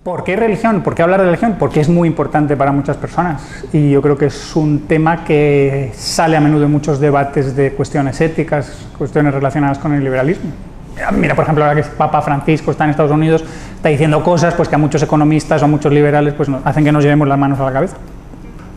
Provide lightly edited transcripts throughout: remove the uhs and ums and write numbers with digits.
¿Por qué religión? ¿Por qué hablar de religión? Porque es muy importante para muchas personas y yo creo que es un tema que sale a menudo en muchos debates de cuestiones éticas, cuestiones relacionadas con el liberalismo. Mira, por ejemplo, ahora que Papa Francisco está en Estados Unidos, está diciendo cosas pues, que a muchos economistas o a muchos liberales pues, hacen que nos llevemos las manos a la cabeza.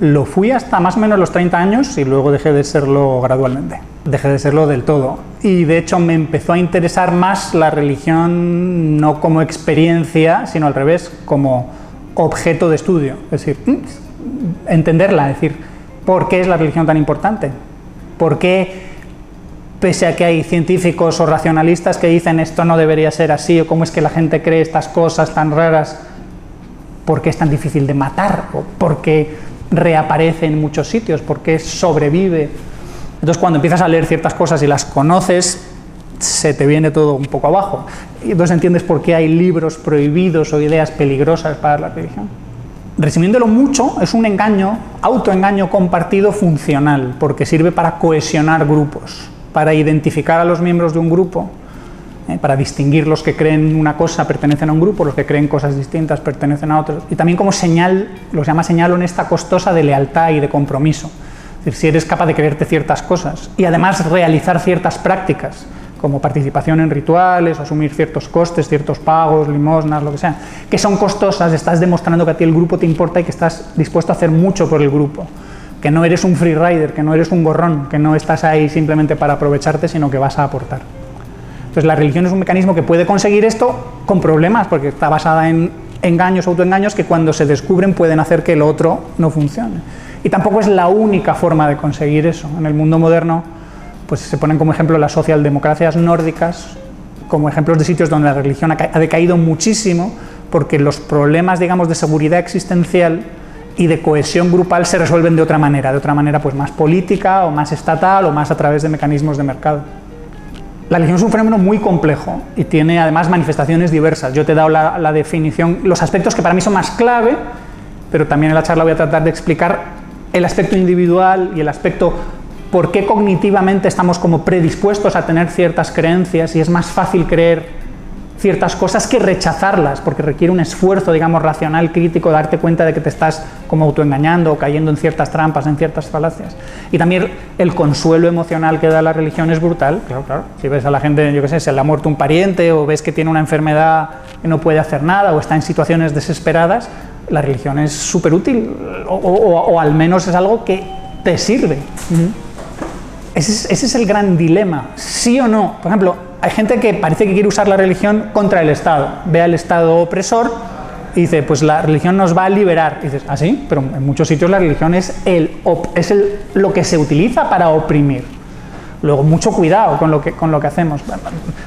Lo fui hasta más o menos los 30 años y luego dejé de serlo gradualmente. Dejé de serlo del todo. Y de hecho me empezó a interesar más la religión no como experiencia, sino al revés, como objeto de estudio. Es decir, entenderla, es decir, ¿por qué es la religión tan importante? ¿Por qué, pese a que hay científicos o racionalistas que dicen esto no debería ser así, o cómo es que la gente cree estas cosas tan raras, por qué es tan difícil de matar? ¿O por qué reaparece en muchos sitios? ¿Por qué sobrevive? Entonces cuando empiezas a leer ciertas cosas y las conoces, se te viene todo un poco abajo. Y entonces entiendes por qué hay libros prohibidos o ideas peligrosas para la religión. Resumiéndolo mucho, es un engaño, autoengaño compartido funcional, porque sirve para cohesionar grupos, para identificar a los miembros de un grupo, para distinguir los que creen una cosa pertenecen a un grupo, los que creen cosas distintas pertenecen a otros, y también como señal, lo llama señal honesta costosa de lealtad y de compromiso. Es decir, si eres capaz de creerte ciertas cosas y además realizar ciertas prácticas, como participación en rituales, asumir ciertos costes, ciertos pagos, limosnas, lo que sea, que son costosas, estás demostrando que a ti el grupo te importa y que estás dispuesto a hacer mucho por el grupo, que no eres un free rider, que no eres un gorrón, que no estás ahí simplemente para aprovecharte, sino que vas a aportar. Entonces la religión es un mecanismo que puede conseguir esto con problemas, porque está basada en engaños, autoengaños, que cuando se descubren pueden hacer que lo otro no funcione. Y tampoco es la única forma de conseguir eso. En el mundo moderno pues se ponen como ejemplo las socialdemocracias nórdicas, como ejemplos de sitios donde la religión ha decaído muchísimo, porque los problemas, digamos, de seguridad existencial y de cohesión grupal se resuelven de otra manera pues más política o más estatal o más a través de mecanismos de mercado. La religión es un fenómeno muy complejo y tiene además manifestaciones diversas. Yo te he dado la definición, los aspectos que para mí son más clave, pero también en la charla voy a tratar de explicar el aspecto individual y el aspecto por qué cognitivamente estamos como predispuestos a tener ciertas creencias y es más fácil creer ciertas cosas que rechazarlas, porque requiere un esfuerzo, digamos, racional, crítico, darte cuenta de que te estás como autoengañando o cayendo en ciertas trampas, en ciertas falacias. Y también el consuelo emocional que da la religión es brutal, claro. Si ves a la gente, yo qué sé, se le ha muerto un pariente o ves que tiene una enfermedad que no puede hacer nada o está en situaciones desesperadas, la religión es súper útil o al menos es algo que te sirve. Ese es el gran dilema, sí o no. Por ejemplo, hay gente que parece que quiere usar la religión contra el Estado, ve al Estado opresor y dice, pues la religión nos va a liberar. Y dices, ¿ah, sí? Pero en muchos sitios la religión es lo que se utiliza para oprimir. Luego, mucho cuidado con lo que hacemos.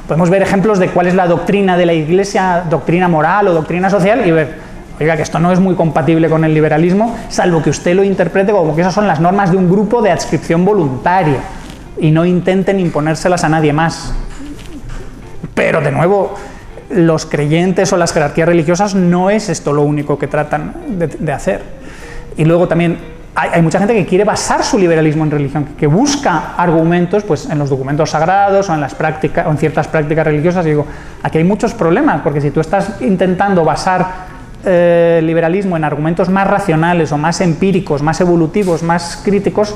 Podemos ver ejemplos de cuál es la doctrina de la Iglesia, doctrina moral o doctrina social, y ver, oiga, que esto no es muy compatible con el liberalismo, salvo que usted lo interprete como que esas son las normas de un grupo de adscripción voluntaria y no intenten imponérselas a nadie más. Pero, de nuevo, los creyentes o las jerarquías religiosas no es esto lo único que tratan de hacer. Y luego también hay mucha gente que quiere basar su liberalismo en religión, que busca argumentos pues, en los documentos sagrados o en las prácticas, o en ciertas prácticas religiosas. Y digo, aquí hay muchos problemas, porque si tú estás intentando basar liberalismo en argumentos más racionales o más empíricos, más evolutivos, más críticos,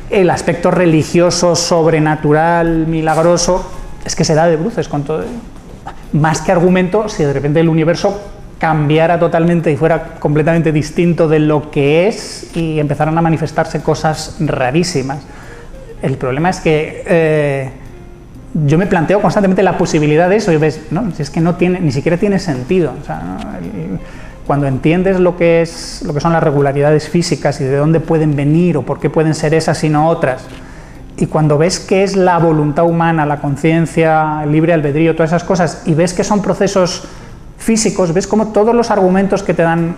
el aspecto religioso, sobrenatural, milagroso, es que se da de bruces con todo. Más que argumento, si de repente el universo cambiara totalmente y fuera completamente distinto de lo que es y empezaran a manifestarse cosas rarísimas. El problema es que yo me planteo constantemente la posibilidad de eso y ves, no, si es que no tiene, ni siquiera tiene sentido. O sea, ¿no? Cuando entiendes lo que son las regularidades físicas y de dónde pueden venir o por qué pueden ser esas y no otras, y cuando ves qué es la voluntad humana, la conciencia, el libre albedrío, todas esas cosas, y ves que son procesos físicos, ves cómo todos los argumentos que te dan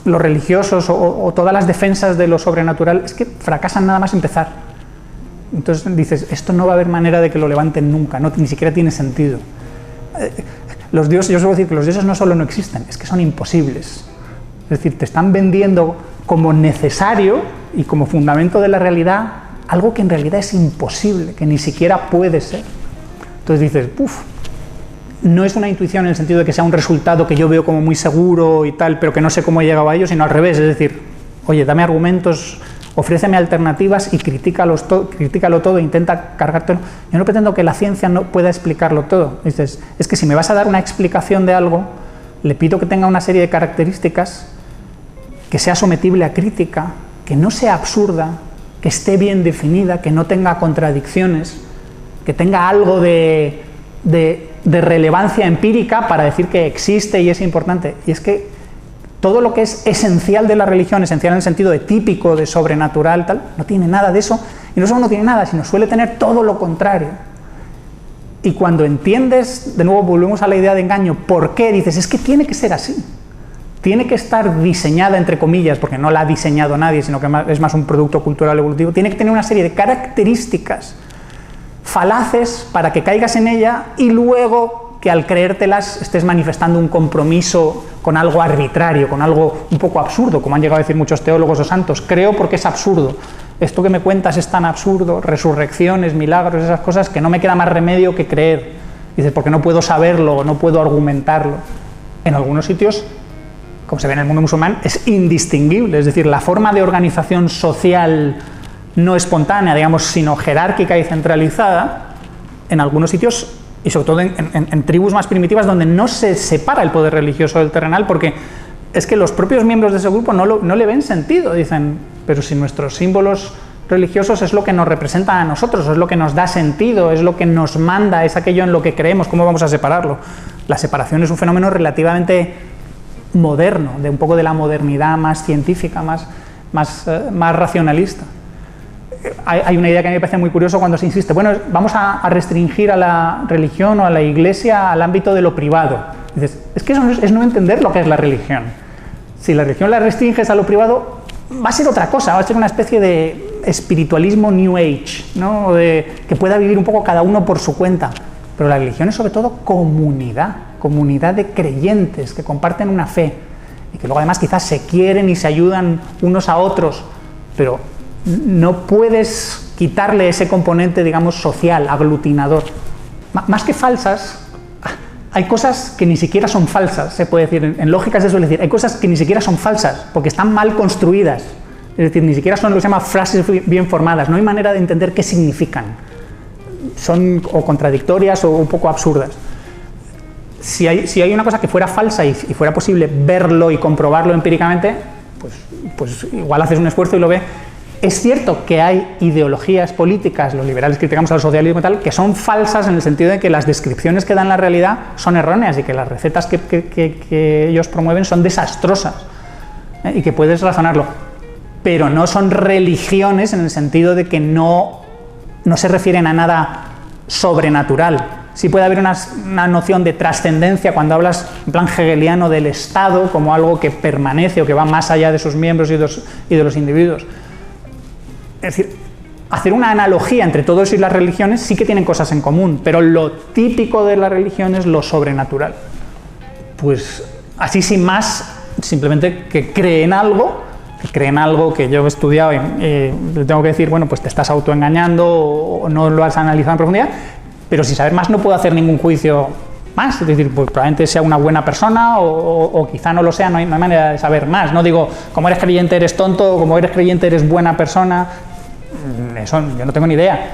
los religiosos o todas las defensas de lo sobrenatural es que fracasan nada más empezar. Entonces dices, esto no va a haber manera de que lo levanten nunca, ni siquiera tiene sentido. Los dioses, yo suelo decir que los dioses no solo no existen, es que son imposibles. Es decir, te están vendiendo como necesario y como fundamento de la realidad algo que en realidad es imposible, que ni siquiera puede ser. Entonces dices, no es una intuición en el sentido de que sea un resultado que yo veo como muy seguro y tal, pero que no sé cómo he llegado a ello, sino al revés, es decir, oye, dame argumentos, ofréceme alternativas y critícalo todo, intenta cargártelo. Yo no pretendo que la ciencia no pueda explicarlo todo. Dices, es que si me vas a dar una explicación de algo, le pido que tenga una serie de características, que sea sometible a crítica, que no sea absurda, que esté bien definida, que no tenga contradicciones, que tenga algo de relevancia empírica para decir que existe y es importante. Y es que todo lo que es esencial de la religión, esencial en el sentido de típico, de sobrenatural, tal, no tiene nada de eso, y no solo no tiene nada, sino suele tener todo lo contrario. Y cuando entiendes, de nuevo volvemos a la idea de engaño, ¿por qué? Dices, es que tiene que ser así. Tiene que estar diseñada, entre comillas, porque no la ha diseñado nadie, sino que es más un producto cultural evolutivo, tiene que tener una serie de características falaces para que caigas en ella y luego que al creértelas estés manifestando un compromiso con algo arbitrario, con algo un poco absurdo, como han llegado a decir muchos teólogos o santos. Creo porque es absurdo. Esto que me cuentas es tan absurdo, resurrecciones, milagros, esas cosas, que no me queda más remedio que creer. Dices, porque no puedo saberlo, no puedo argumentarlo. En algunos sitios, como se ve en el mundo musulmán, es indistinguible. Es decir, la forma de organización social no espontánea, digamos, sino jerárquica y centralizada, en algunos sitios, y sobre todo en tribus más primitivas, donde no se separa el poder religioso del terrenal, porque es que los propios miembros de ese grupo no le ven sentido. Dicen, pero si nuestros símbolos religiosos es lo que nos representa a nosotros, es lo que nos da sentido, es lo que nos manda, es aquello en lo que creemos, ¿cómo vamos a separarlo? La separación es un fenómeno relativamente moderno, de un poco de la modernidad más científica, más racionalista. Hay una idea que a mí me parece muy curioso cuando se insiste, bueno, vamos a restringir a la religión o a la iglesia al ámbito de lo privado. Dices, es que eso es no entender lo que es la religión. Si la religión la restringes a lo privado, va a ser otra cosa, va a ser una especie de espiritualismo New Age, ¿no? Que pueda vivir un poco cada uno por su cuenta. Pero la religión es sobre todo comunidad de creyentes que comparten una fe y que luego además quizás se quieren y se ayudan unos a otros, pero no puedes quitarle ese componente, digamos, social, aglutinador. Más que falsas, hay cosas que ni siquiera son falsas, se puede decir, en lógica se suele decir, hay cosas que ni siquiera son falsas, porque están mal construidas, es decir, ni siquiera son lo que se llama frases bien formadas, no hay manera de entender qué significan, son o contradictorias o un poco absurdas. Si hay una cosa que fuera falsa y fuera posible verlo y comprobarlo empíricamente, pues igual haces un esfuerzo y lo ves. Es cierto que hay ideologías políticas, los liberales criticamos al socialismo y tal, que son falsas en el sentido de que las descripciones que dan la realidad son erróneas y que las recetas que ellos promueven son desastrosas, y que puedes razonarlo. Pero no son religiones en el sentido de que no se refieren a nada sobrenatural. Sí puede haber una noción de trascendencia cuando hablas en plan hegeliano del Estado como algo que permanece o que va más allá de sus miembros y de los individuos. Es decir, hacer una analogía entre todo eso y las religiones sí que tienen cosas en común, pero lo típico de la religión es lo sobrenatural. Pues así sin más, simplemente que creen algo que yo he estudiado y le tengo que decir, bueno, pues te estás autoengañando o no lo has analizado en profundidad, pero sin saber más no puedo hacer ningún juicio más, es decir, pues probablemente sea una buena persona o quizá no lo sea, no hay manera de saber más. No digo, como eres creyente eres tonto, como eres creyente eres buena persona. Eso yo no tengo ni idea.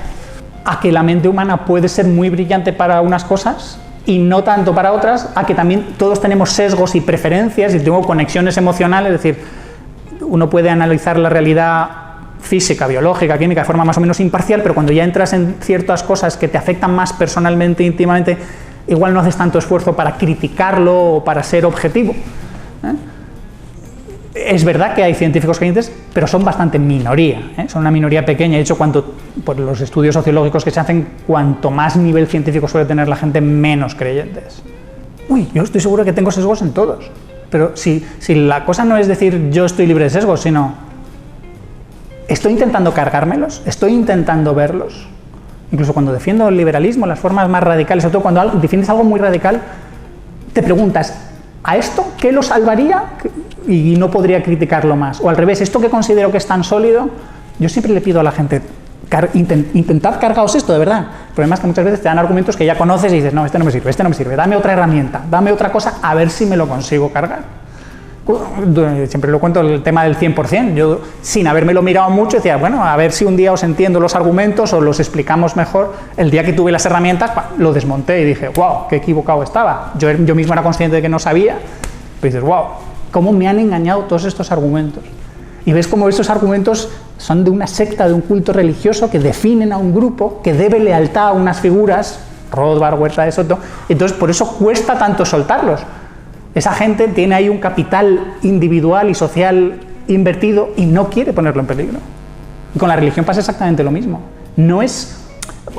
A que la mente humana puede ser muy brillante para unas cosas y no tanto para otras, a que también todos tenemos sesgos y preferencias y tengo conexiones emocionales, es decir, uno puede analizar la realidad física, biológica, química de forma más o menos imparcial, pero cuando ya entras en ciertas cosas que te afectan más personalmente, íntimamente, igual no haces tanto esfuerzo para criticarlo o para ser objetivo. Es verdad que hay científicos creyentes, pero son bastante minoría, son una minoría pequeña. De hecho, por los estudios sociológicos que se hacen, cuanto más nivel científico suele tener la gente, menos creyentes. Yo estoy seguro que tengo sesgos en todos, pero si la cosa no es decir yo estoy libre de sesgos, sino estoy intentando cargármelos, estoy intentando verlos. Incluso cuando defiendo el liberalismo, las formas más radicales, sobre todo cuando defiendes algo muy radical, te preguntas, ¿a esto qué lo salvaría? Y no podría criticarlo más. O al revés, esto que considero que es tan sólido, yo siempre le pido a la gente, intentad cargaos esto, de verdad. El problema es que muchas veces te dan argumentos que ya conoces y dices, no, este no me sirve, dame otra herramienta, dame otra cosa, a ver si me lo consigo cargar. Siempre lo cuento el tema del 100%, yo sin habérmelo mirado mucho decía, bueno, a ver si un día os entiendo los argumentos o los explicamos mejor. El día que tuve las herramientas, lo desmonté y dije, wow, qué equivocado estaba. Yo mismo era consciente de que no sabía, pero dices, wow, cómo me han engañado todos estos argumentos. Y ves cómo estos argumentos son de una secta, de un culto religioso que definen a un grupo, que debe lealtad a unas figuras, Rothbard, Huerta de Soto, entonces por eso cuesta tanto soltarlos. Esa gente tiene ahí un capital individual y social invertido y no quiere ponerlo en peligro. Y con la religión pasa exactamente lo mismo.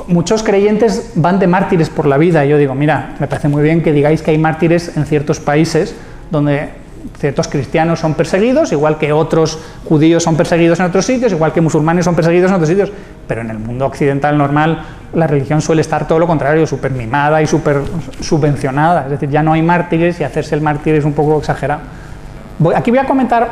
Muchos creyentes van de mártires por la vida y yo digo, mira, me parece muy bien que digáis que hay mártires en ciertos países donde ciertos cristianos son perseguidos, igual que otros judíos son perseguidos en otros sitios, igual que musulmanes son perseguidos en otros sitios, pero en el mundo occidental normal la religión suele estar todo lo contrario, súper mimada y súper subvencionada, es decir, ya no hay mártires y hacerse el mártir es un poco exagerado. Aquí voy a comentar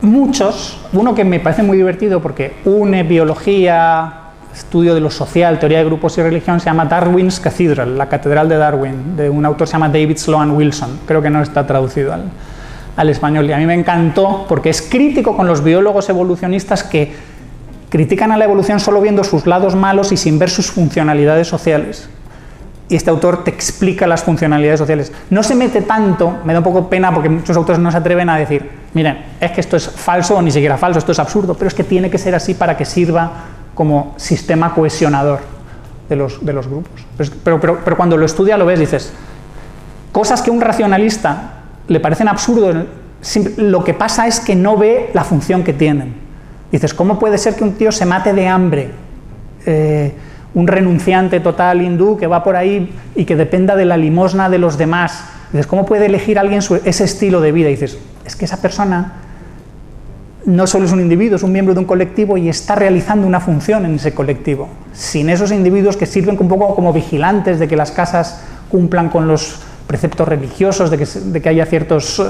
muchos, uno que me parece muy divertido porque une biología, estudio de lo social, teoría de grupos y religión, se llama Darwin's Cathedral, la catedral de Darwin, de un autor que se llama David Sloan Wilson, creo que no está traducido al español, y a mí me encantó porque es crítico con los biólogos evolucionistas que critican a la evolución solo viendo sus lados malos y sin ver sus funcionalidades sociales. Y este autor te explica las funcionalidades sociales. No se mete tanto, me da un poco pena porque muchos autores no se atreven a decir, miren, es que esto es falso o ni siquiera falso, esto es absurdo, pero es que tiene que ser así para que sirva como sistema cohesionador de los grupos. Pero cuando lo estudia lo ves, dices, cosas que a un racionalista le parecen absurdos, lo que pasa es que no ve la función que tienen. Dices, ¿cómo puede ser que un tío se mate de hambre? Un renunciante total hindú que va por ahí y que dependa de la limosna de los demás. Dices, ¿cómo puede elegir alguien ese estilo de vida? Y dices, es que esa persona no solo es un individuo, es un miembro de un colectivo y está realizando una función en ese colectivo. Sin esos individuos que sirven un poco como vigilantes de que las casas cumplan con los preceptos religiosos, de que haya ciertos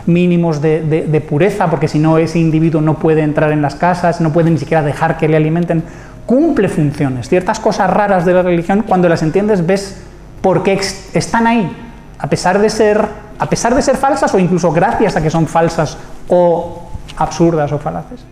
mínimos de pureza, porque si no ese individuo no puede entrar en las casas, no puede ni siquiera dejar que le alimenten, cumple funciones. Ciertas cosas raras de la religión, cuando las entiendes, ves por qué están ahí, a pesar de ser falsas o incluso gracias a que son falsas o absurdas o falaces.